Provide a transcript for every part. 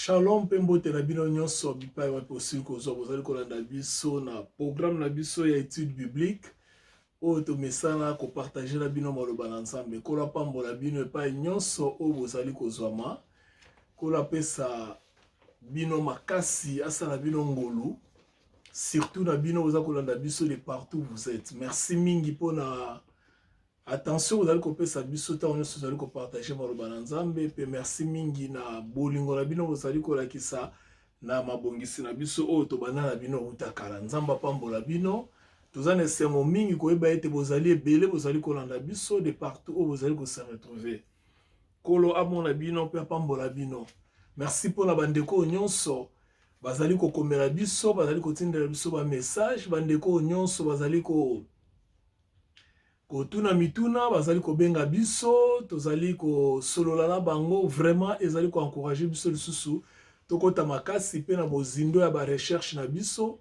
Shalom pembote na bino nyonso bipai wapi osili kozwa bozali kolanda biso na programme na biso ya étude biblique oyo tomesana kopartage na bino maloba na Nzambe kola pambola bino epai nyonso oyo bozali kozwama kola pesa bino makasi asala bino ngolu surtout na bino boza kolanda biso de partout vous êtes. Merci mingi pona attention vous allez kopesa biso ta nyonso vous allez kopartage maloba na Nzambe pe merci mingi na bolingo na bino vous allez kolakisa na mabongisi na biso oyo tobanda na bino utakala Nzamba pambola bino tozana esengo mingi koyeba ete bozali ebele bozali kolanda biso de partout oyo bozali ko se retrouver kolo amona bino pe pambola bino. Merci pour la bandeko nyonso bazali kokomela biso bazali kotindela biso ba message bandeko nyonso bazali kotuna mituna bazali kobenga biso tozali kosolola na bango vraiment ezali ko encourager biso lisusu tokota makasi pe na bozindo ya ba recherche na biso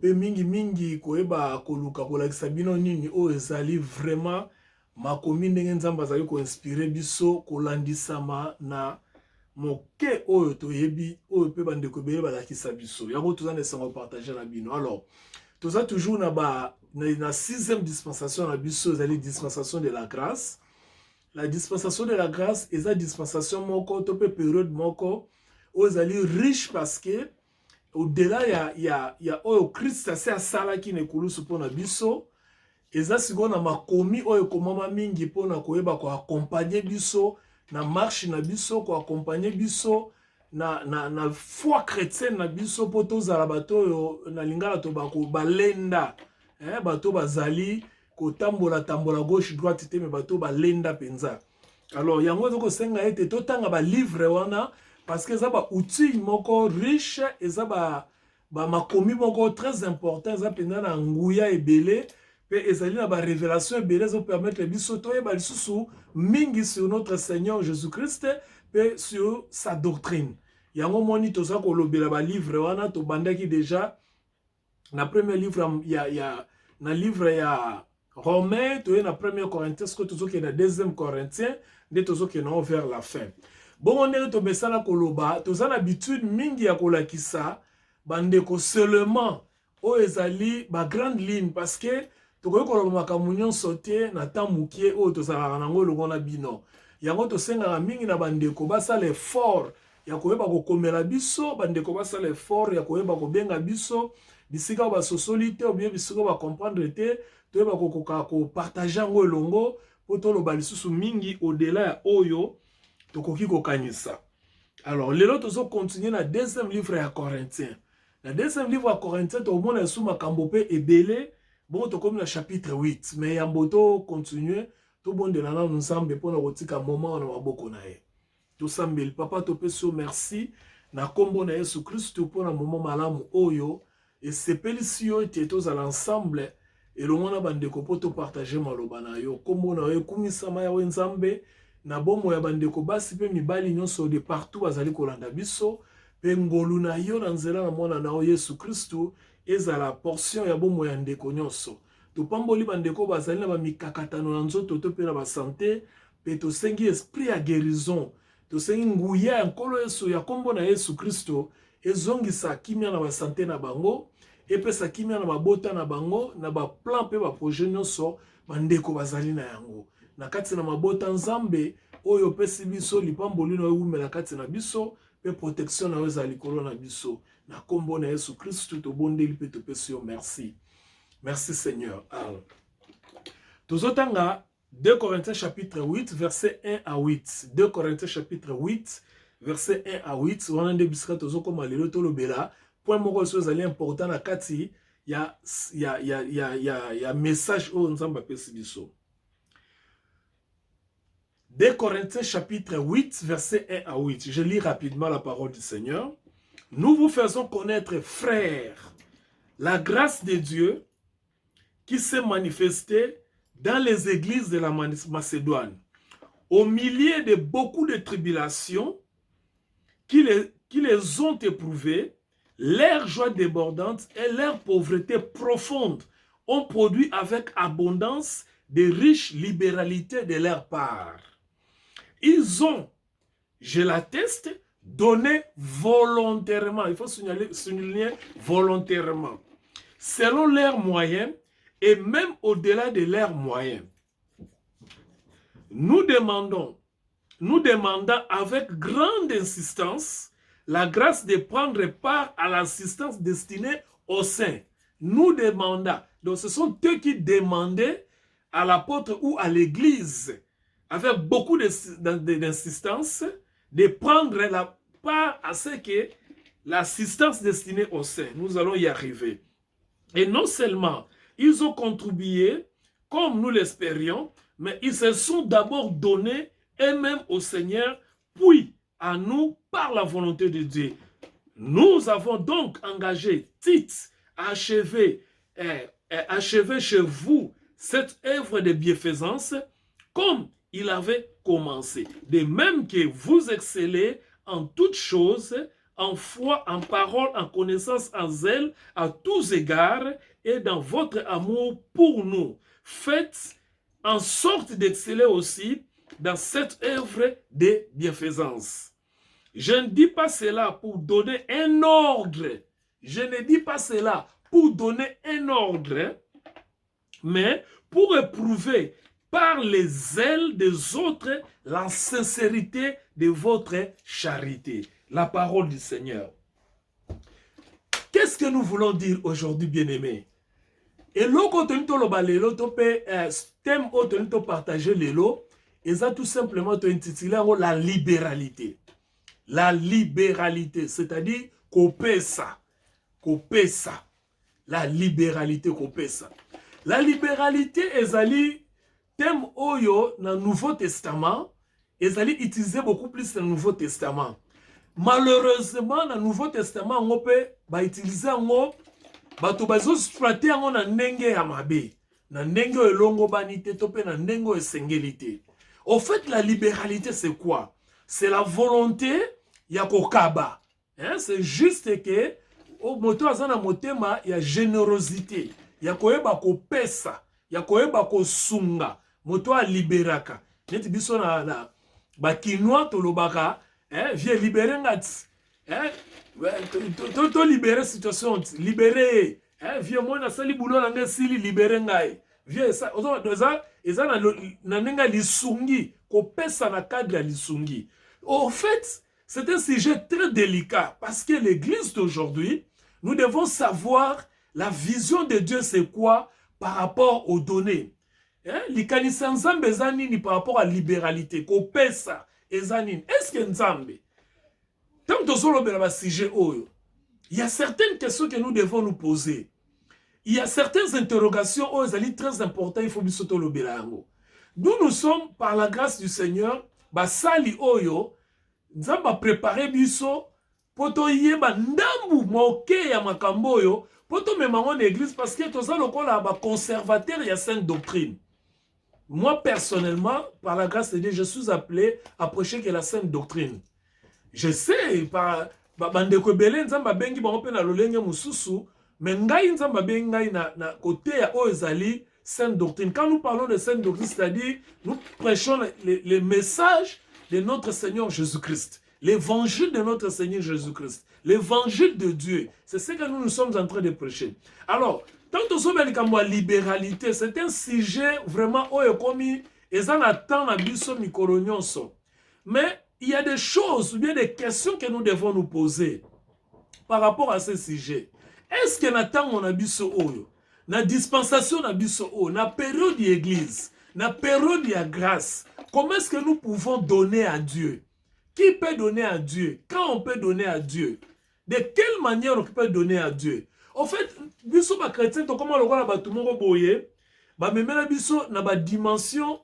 pe mingi koyeba koluka kolakisa bino nini o ezali vraiment makomi ndenge Nzambe azali ko inspirer biso kolandisama na moke oyo toyebi oyo pe bandeko bele balakisa biso yango tozana esango partager na bino. Alors toza toujours na sixième dispensation na biso ezali dispensation de la grâce. La dispensation de la grâce eza dispensation moko to pe période moko oyo ezali riche parce que au-delà ya oyo Christ ase asalaki na ekulusu mpona biso eza sikoyo na makomi oyo ekomama mingi mpona koyeba koaccompagner biso na marche na biso koaccompagner biso na foi chrétienne na biso po tozala bato oyo na lingala to balenda bato bazali kotambola gauche droite te me bato balenda penza. Alors yango ezokosenga ete totanga balivre wana parce que eza outil moko riche eza makomi moko très important eza penza na nguya ebele pe ezali na révélation ebele ezopermettre biso toyeba lisusu mingi sur notre Seigneur Jésus-Christ pe sur sa doctrine. Yango moni toza kolobela balivre wana tobandaki déjà na premier livre na livre ya Romain toye na 1er Corinthiens ce que tozoki na 2e Corinthiens nde tozoki na vers la fin. Bon ndenge tobesala koloba toza na habitude mingi ya kolakisa bandeko seulement o ezali ba grande ligne parce que tokoki koloba makambo nyonso te na temps mokie oyo tozalaka nango elongo na bino yango tosengaka mingi na bandeko basala effort ya koyeba kokomela biso bandeko basala effort ya koyeba kobenga biso bisika oyo basosoli te obie bisika oyo bacomprendre te toyeba kokoka kopartage yango elongo mpo toloba lisusu mingi au-delà ya oyo tokoki kokanisa. Alors lelo tozokontinue na deuxième livre ya Corinthiens. Na deuxième livre ya Corinthiens tomona esu makambo mpe ebele bon tokomi na chapitre 8 mais yambo to continue tobondela na Nzambe mpona kotika moment na maboko na ye. Tosambeli papa topesi yo merci na kombo na Yesu Kristo mpona moment malamu oyo esepelisi yo ete tozala ensemble elongo na bandeko mpo topartage maloba na yo kombo na yo ekumisama yawe Nzambe na bomo ya bandeko basi pe mibali nyonso de partout bazali kolanda biso pe ngolu na yo na nzela na mwana na Yesu Kristo ezala portion ya bomo ya ndeko nyonso topamboli bandeko bazali na bamikakatano na nzoto to pe na basante pe tosengi esprit ya guérison tosengi nguya ya nkolo Yesu ya kombo na Yesu Kristo ezongisa kimia na basante na bango epesa kimia na mabota na bango na baplan pe baprojet nyonso bandeko bazali na yango na kati na mabota Nzambe oyo pesi biso lipamboli na ewumela kati na biso pe protection na weza likolo na biso na kombo na Yesu Kristo tobondeli pe topesi yo merci. Merci Seigneur. Tozotanga 2 Corinthiens chapitre 8 verset 1 à 8. 2 Corinthiens chapitre 8 verset 1 à 8. Wana nde bisika tozokoma lelo tolobela point moko so ezali important na kati ya message o Nzambe apesi biso. 2 Corinthiens chapitre 8 verset 1 à 8. Je lis rapidement la parole du Seigneur. Nous vous faisons connaître, frères, la grâce de Dieu qui s'est manifestée dans les églises de la Macédoine, au milieu de beaucoup de tribulations qui les ont éprouvées, leur joie débordante et leur pauvreté profonde ont produit avec abondance de riches libéralités de leur part. Ils ont, je l'atteste, donner volontairement, il faut souligner volontairement, selon leurs moyens et même au-delà de leurs moyens. Nous demandons avec grande insistance la grâce de prendre part à l'assistance destinée aux saints. Nous demandons, donc ce sont eux qui demandaient à l'apôtre ou à l'église, avec beaucoup d'insistance, de prendre la part à ce que l'assistance destinée aux saints. Nous allons y arriver. Et non seulement ils ont contribué, comme nous l'espérions, mais ils se sont d'abord donnés eux-mêmes au Seigneur, puis à nous par la volonté de Dieu. Nous avons donc engagé Tite à achever chez vous cette œuvre de bienfaisance comme il avait commencé. De même que vous excellez en toutes choses, en foi, en parole, en connaissance, en zèle, à tous égards, et dans votre amour pour nous. Faites en sorte d'exceller aussi dans cette œuvre de bienfaisance. Je ne dis pas cela pour donner un ordre. Je ne dis pas cela pour donner un ordre, mais pour éprouver par les ailes des autres la sincérité de votre charité. La parole du Seigneur. Qu'est-ce que nous voulons dire aujourd'hui, bien-aimés? Et l'eau qu'on thème qu'on partager l'élo, et ça tout simplement intitulé la libéralité. La libéralité, c'est-à-dire kopesa. La libéralité kopesa. La libéralité ezali thème oyo dans le Nouveau Testament, ezali utilisé beaucoup plus dans le Nouveau Testament. Malheureusement, dans le Nouveau Testament, on peut utiliser ngo bato bazo exploiter ngo na ndenge ya mabe, na ndenge elongo banité to pe na ndenge esengelité. Au fait, la libéralité c'est quoi? C'est la volonté ya kokaba. C'est juste que au moto azana motema ya générosité, ya koyeba kopesa, ya koyeba kosunga, moto a liberaka. Neti biso na ba kinois tolobaka, viens libérer ngati. To libérer situation, libérer. Viens moi na sali boulot na ngesili libérer ngai. Viens ça, eza na nenga lisungi, kopesa na cadre ya lisungi. Au fait, c'est un sujet très délicat parce que l'église d'aujourd'hui, nous devons savoir la vision de Dieu c'est quoi par rapport aux données. Likanisa nzambe ezanini par rapport à libéralité, kopesa ezanini. Est-ce que nzambe tant que sujet il y a certaines questions que nous devons nous poser. Il y a certaines interrogations très importantes, il faut bisoto lo belango. Nous sommes par la grâce du Seigneur, basali oyo, nzamba préparer biso poto yeba ndambu moke ya makambo oyo, poto memango l'église parce que toza lokola ba conservateur ya sainte doctrine. Moi personnellement, par la grâce de Dieu, je suis appelé à prêcher que la sainte doctrine. Je sais, par bandeko belé nzamba bengi bango pe na lolenge mususu, mais ngai nzamba bengi ngai na côté ya Ozali sainte doctrine. Quand nous parlons de sainte doctrine, c'est-à-dire nous prêchons les messages de notre Seigneur Jésus-Christ, l'évangile de notre Seigneur Jésus-Christ, l'évangile de Dieu. C'est ce que nous sommes en train de prêcher. Alors, tant que nous sommes la libéralité, c'est un sujet vraiment oyokomi ezan attend na biso mikolo nyonso. Mais il y a des choses ou bien des questions que nous devons nous poser par rapport à ce sujet. Est-ce que Nathan on a biso oyo, na dispensation na biso oyo, na période d'église, na période de grâce, comment est-ce que nous pouvons donner à Dieu? Qui peut donner à Dieu? Quand on peut donner à Dieu? De quelle manière on peut donner à Dieu? En fait, biso ba chrétien to comment le roi ba tout monde boye, ba memela biso na ba dimension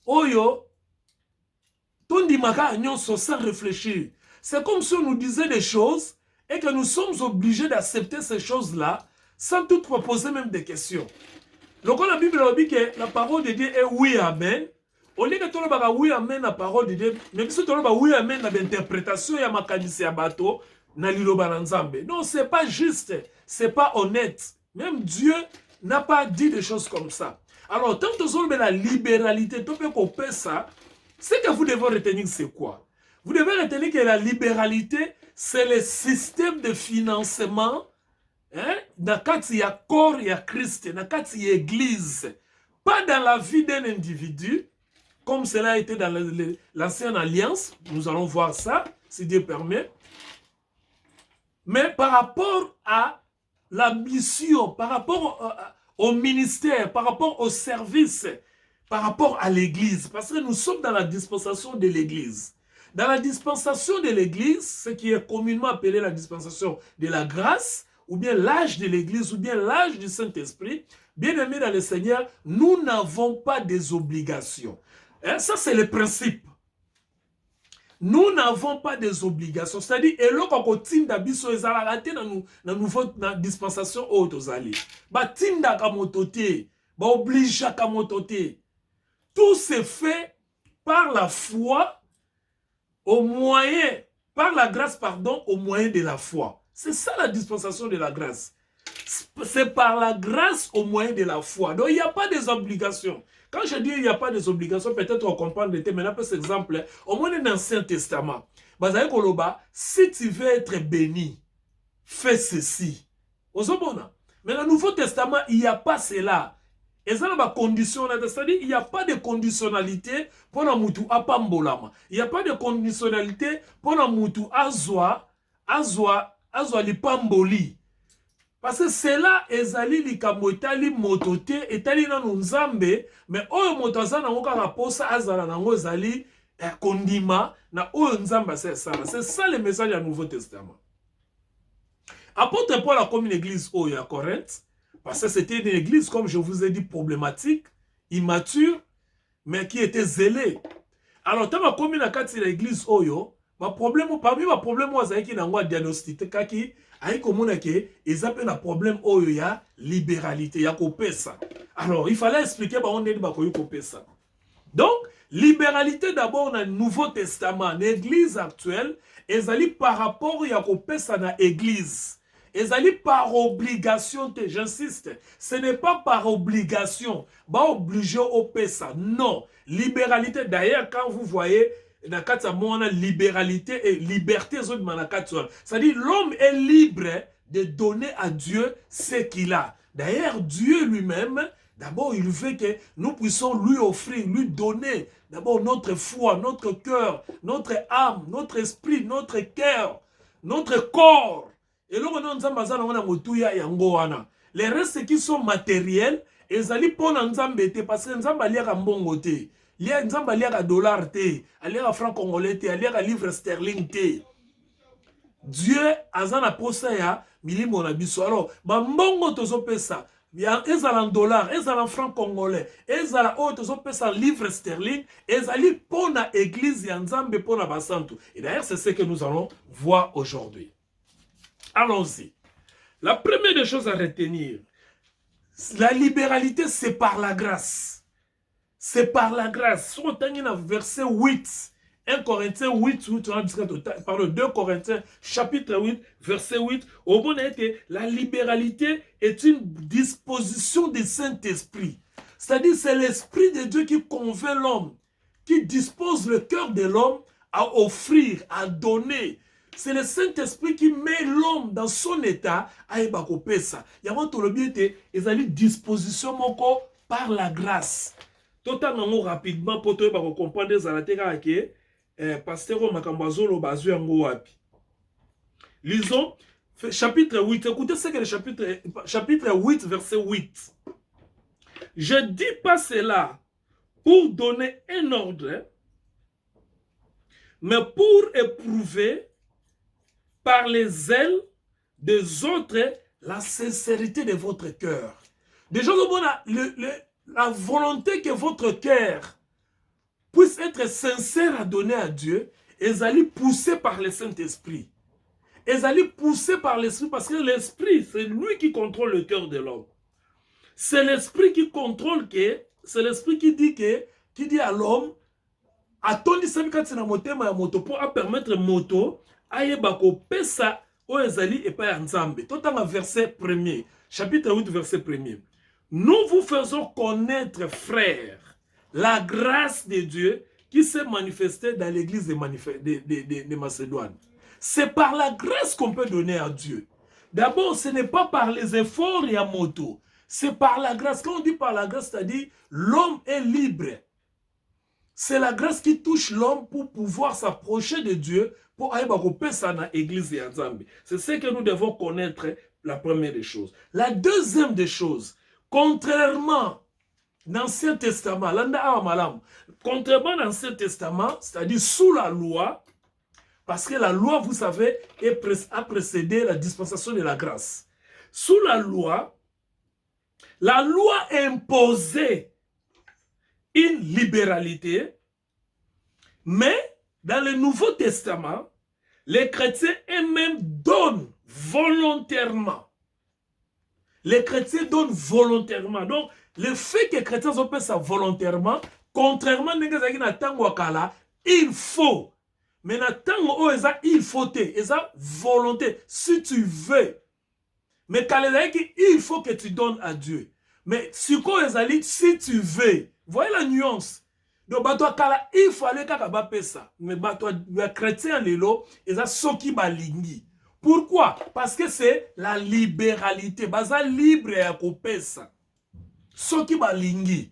oyo sans réfléchir. C'est comme si on nous disait des choses et que nous sommes obligés d'accepter ces choses-là sans tout proposer même des questions. Donc la Bible dit que la parole de Dieu est oui, amen. Au lieu que tu as oui, amen, la parole de Dieu, mais si tu as oui, amen, l'interprétation, il y a ma kanisi ya bato, na liloba na nzambe. Non, c'est pas juste, c'est pas honnête. Même Dieu n'a pas dit des choses comme ça. Alors, tant que tu as la libéralité, tu peux couper ça. Ce que vous devez retenir, c'est quoi? Vous devez retenir que la libéralité, c'est le système de financement dans il y a corps, il y a Christ, dans il y a église. Pas dans la vie d'un individu, comme cela a été dans l'ancienne alliance. Nous allons voir ça, si Dieu permet. Mais par rapport à la mission, par rapport au ministère, par rapport au service, par rapport à l'église. Parce que nous sommes dans la dispensation de l'église. Dans la dispensation de l'église, ce qui est communément appelé la dispensation de la grâce, ou bien l'âge de l'église, ou bien l'âge du Saint-Esprit, bien aimés dans le Seigneur, nous n'avons pas des obligations. Et ça, c'est le principe. Nous n'avons pas des obligations. C'est-à-dire, et là, quand on tinda biso ezala te na nouveau na dispensation autozali. Ba tinda kamotote, ba oblige kamotote. Tout se fait par la foi au moyen, par la grâce, pardon, au moyen de la foi. C'est ça la dispensation de la grâce. C'est par la grâce au moyen de la foi. Donc, il n'y a pas des obligations. Quand je dis il n'y a pas des obligations, peut-être on comprend le thème. Maintenant, cet exemple, au moins dans l'Ancien Testament, si tu veux être béni, fais ceci. Mais dans le Nouveau Testament, il n'y a pas cela. Et ça, c'est-à-dire il n'y a pas de conditionnalité pour la moutou apambolama. Il n'y a pas de conditionnalité pour la moutou azwa lipamboli. Parce que c'est là, ezali likambo etali motote, etali nanu nzambe, mais oyo motoza na ngoka raposa azala na ngo ezali kondima na oyo nzambe c'est ça. C'est ça le message du Nouveau Testament. Apôtre Paul a comme une église oyo à Corinthe, parce que c'était une église, comme je vous ai dit, problématique, immature, mais qui était zélée. Alors, tant que comme une église oyo, parmi ma problème oyo qui n'a pas diagnostiqué kaki ayi komona ke ezape na problème oyo ya libéralité ya kopesa. Alors il fallait expliquer ba on est ba koyo kopesa. Donc libéralité d'abord dans le Nouveau Testament, l'église actuelle, ezali par rapport ya kopesa na église. Ezali par obligation, j'insiste, ce n'est pas par obligation, ba obligé au pesa. Non, libéralité d'ailleurs quand vous voyez na kati mona libéralité et liberté c'est-à-dire l'homme est libre de donner à Dieu ce qu'il a. D'ailleurs Dieu lui-même, d'abord il veut que nous puissions lui offrir, lui donner d'abord notre foi, notre cœur, notre âme, notre esprit, notre cœur, notre corps. Et là les restes qui sont matériels, ils allaient pour nzambe parce que nzambe aliaka mbongo te. Il y a nzambe aliaka dollar te, aliaka franc congolais te, aliaka livre sterling te. Dieu azana posa ya milimo na biso. Alors, ba mbongo tozo pesa, ezala en dollar, ezala en franc congolais, ezala o tozo pesa livre sterling, ezali pona église ya nzambe pona basantu. Et d'ailleurs, c'est ce que nous allons voir aujourd'hui. Allons-y. La première des choses à retenir, la libéralité, c'est par la grâce. C'est par la grâce. Sur le verset 8, 1 Corinthiens 8, pardon, 2 Corinthiens chapitre 8, verset 8, au bon que la libéralité est une disposition du Saint-Esprit. C'est-à-dire c'est l'Esprit de Dieu qui convainc l'homme, qui dispose le cœur de l'homme à offrir, à donner. C'est le Saint-Esprit qui met l'homme dans son état à ebakopesa. Yama tolobiete, ezali disposition moko par la grâce. Totalement rapidement pour te comprendre des alatera que pasteur Makambazolo bazu yango wapi. Lisons chapitre 8. Écoutez ce que le chapitre 8 verset 8. Je dis pas cela pour donner un ordre, mais pour éprouver par les ailes des autres la sincérité de votre cœur. Déjà, la volonté que votre cœur puisse être sincère à donner à Dieu, ils allaient pousser par le Saint-Esprit. Ils allaient pousser par l'Esprit parce que l'Esprit, c'est lui qui contrôle le cœur de l'homme. C'est l'Esprit qui contrôle, c'est l'Esprit qui dit à l'homme, à ton pour permettre moto, ayebako pesa o ezali et pas nzambe. Tout dans verset 1er, chapitre 8 verset 1er. Nous vous faisons connaître, frères, la grâce de Dieu qui s'est manifesté dans l'église de Macédoine. C'est par la grâce qu'on peut donner à Dieu. D'abord, ce n'est pas par les efforts et à moto. C'est par la grâce. Quand on dit par la grâce, c'est-à-dire l'homme est libre. C'est la grâce qui touche l'homme pour pouvoir s'approcher de Dieu, pour aller à ça dans l'église et Nzambe. C'est ce que nous devons connaître, la première des choses. La deuxième des choses, contrairement l'Ancien Testament, contrairement à l'Ancien Testament, c'est-à-dire sous la loi, parce que la loi, vous savez, a précédé la dispensation de la grâce. Sous la loi imposait une libéralité, mais dans le Nouveau Testament, les chrétiens eux-mêmes donnent volontairement. Les chrétiens donnent volontairement. Donc, le fait que les chrétiens ont fait ça volontairement, contrairement à il faut. Mais il faut, ça volonté, si tu veux. Mais quand il faut que tu donnes à Dieu. Mais si tu veux, voyez la nuance. Donc, il fallait que ça. Mais les chrétiens, ils ont soki balingi. Pourquoi? Parce que c'est la libéralité. Baza libre à kopesa. Soki balingi.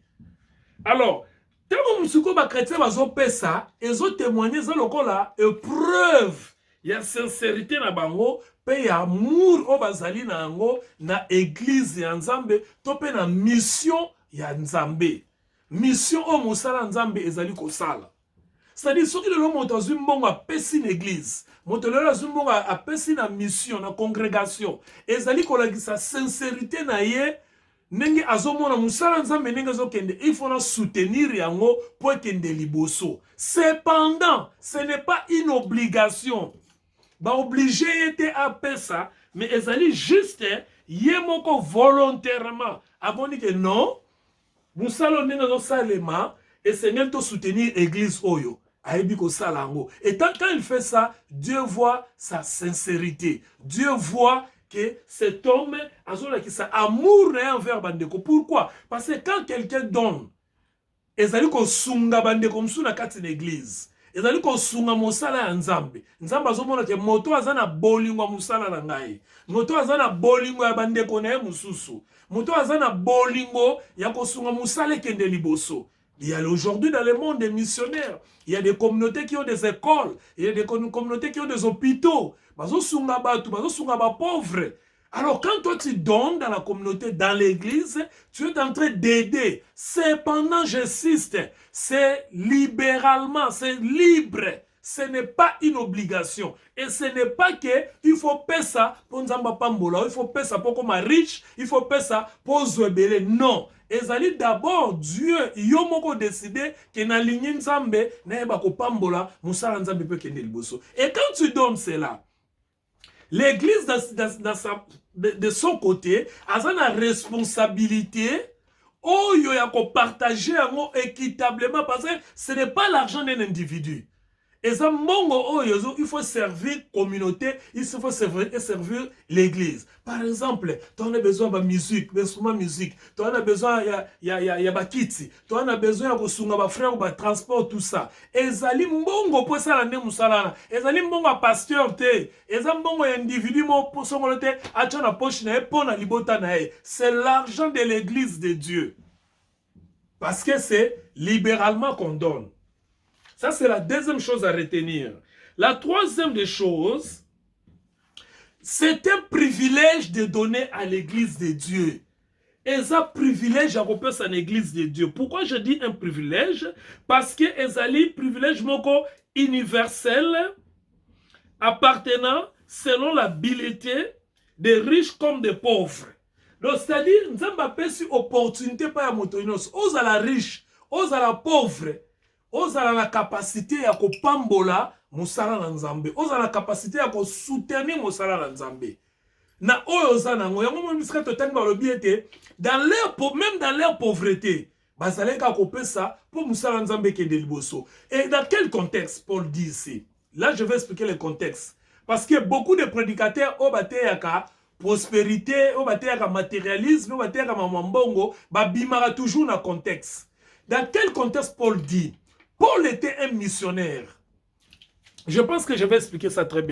Alors, tant que les chrétiens bazopesa, ils ont témoigné ça lokola preuve. Il y a sincérité na bango, pe ya amour o bazali na ngo na église ya Nzambe, to pe na mission ya Nzambe. Mission o mosala Nzambe ezali kosala. C'est-à-dire ceux qui le montent dans une bonne apesi une église, montent dans une bonne apesi na mission, na congrégation, ezali kolakisa sincérité na ye. Nenge azomona musala Nzambe nenge azokende, il faut la soutenir yango pour kende liboso. Cependant, ce n'est pas une obligation. Ba obligé était à ça, mais ezali juste yemoko volontairement. Aboni que non, musala nenge azosalema et Seigneur to soutenir église oyo. Et tant quand il fait ça, Dieu voit sa sincérité. Dieu voit que cet homme a sa amour envers bandeko. Pourquoi? Parce que quand quelqu'un donne, ezali ko sunga bandeko msuna kati l'église. Ezali ko sunga mosala ya Nzambe. Nzambe azomona ke moto azana bolingo musala na ngai. Moto azana bolingo ya bandeko na ye mususu. Moto azana bolingo ya ko sunga musala kende liboso. Il y a aujourd'hui dans le monde des missionnaires, il y a des communautés qui ont des écoles, il y a des communautés qui ont des hôpitaux. Bazo sunga batu, bazo sunga ba pauvres. Alors quand toi tu donnes dans la communauté, dans l'église, tu es en train d'aider. Cependant, j'insiste, c'est libéralement, c'est libre. Ce n'est pas une obligation. Et ce n'est pas que il faut payer ça pour Nzamba Pambola, il faut payer ça pour comme riche, il faut payer ça pour Zwebele. Non. Ezali d'abord Dieu yomoko décidé que na ligne Nzambe na yeba ko pambola musala Nzambe pe kende liboso. Et quand tu donnes cela, l'église de son côté a la responsabilité oyo ya ko partager équitablement parce que ce n'est pas l'argent d'un individu. Et ça, il faut servir la communauté, il faut servir l'église. Par exemple, tu as besoin de musique, d'instruments musique, tu as besoin de kitsi, tu as besoin de frères, de transport, tout ça. Et ça, mbongo pour ça, et ça, mbongo pasteur, et ça, mbongo individu, pour son côté, na poche na pour na libota na. C'est l'argent de l'église de Dieu. Parce que c'est libéralement qu'on donne. Ça, c'est la deuxième chose à retenir. La troisième des choses, c'est un privilège de donner à l'église de Dieu. Et ça, privilège à repasser à l'église de Dieu. Pourquoi je dis un privilège? Parce que c'est un privilège universel appartenant selon l'habileté des riches comme des pauvres. Donc, c'est-à-dire, nous avons pas une opportunité pour les motos. Aux à la riche, aux à la pauvre. Ozala la capacité ya kopambola musala na Nzambe. Ozala la capacité ya ko soutenir musala na Nzambe. Na oyo ozana ngo yango ministre totangi ba lobiete dans leur même dans leur pauvreté. Bazaleka kopesa pour musala Nzambe kende liboso. Et dans quel contexte Paul dit ici? Là je vais expliquer le contexte parce que beaucoup de prédicateurs au bateyaka prospérité, au bateyaka matérialisme, au bateyaka mamambongo, ba bimara toujours na contexte. Dans quel contexte Paul dit? Paul était un missionnaire. Je pense que je vais expliquer ça très bien.